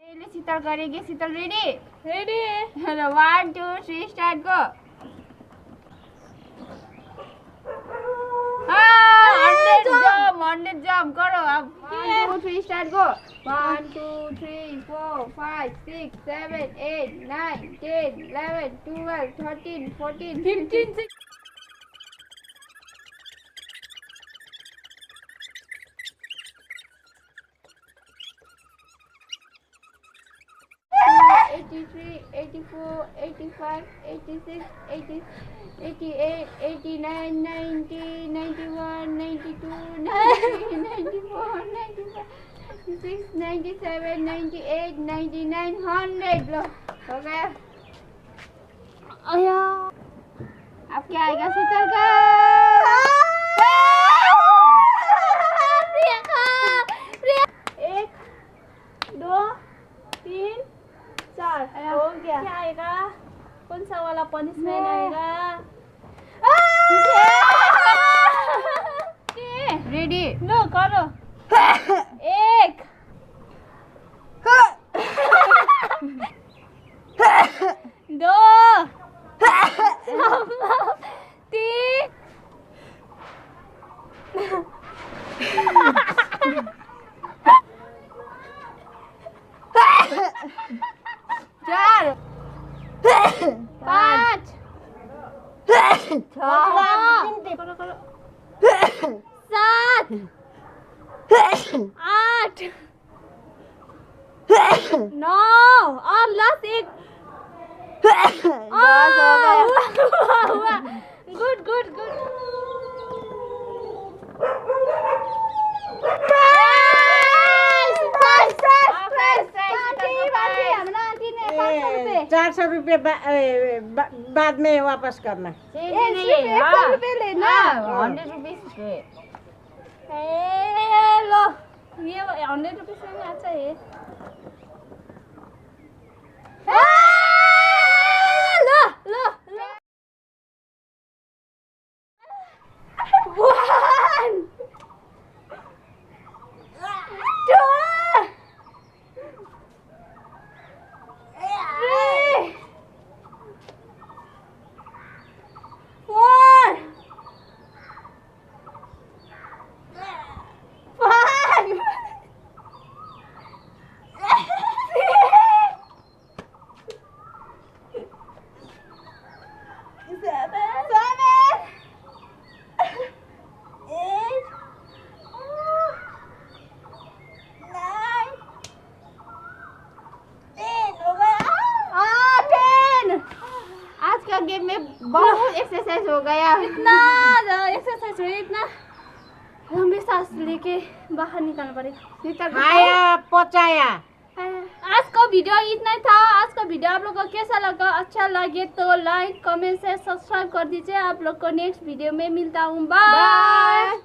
पहले शीतल करेगी। Sheetal ready? Ready. Hello 1 2 3 start go. 100 jump करो अब। 1 2 3 स्टार्ट गो। 1 2 3 4 5 6 7 8 9 10 11 12 13 14 15 16 83 84 85 86 80 88 89 90 91 92 93 94 95 96 97 98 99 100 लो हो गया। आया अब क्या आएगा शीतल का? प्रिया 1 2 3 4 हो गया। क्या आएगा? कौन सा वाला पनिशमेंट आएगा? रेडी? लो करो। 1 2 3 4 5 7 8 9 और लास्ट एक। Good good good. ₹400 बाद में वापस करना। 100 रुपये लेना। 100 रुपीज। लो ये 100 रुपये में अच्छा है। लो लो लो 1 2 3 4 5 गेम में बहुत एक्सरसाइज हो गया। इतना एक्सरसाइज हुई, इतना लंबी सांस लेके बाहर निकालना पड़ेगा। आया पचाया। आज का वीडियो इतना ही था। आज का वीडियो आप लोग को कैसा लगा? अच्छा लगे तो लाइक कमेंट से सब्सक्राइब कर दीजिए। आप लोग को नेक्स्ट वीडियो में मिलता हूँ। बाय।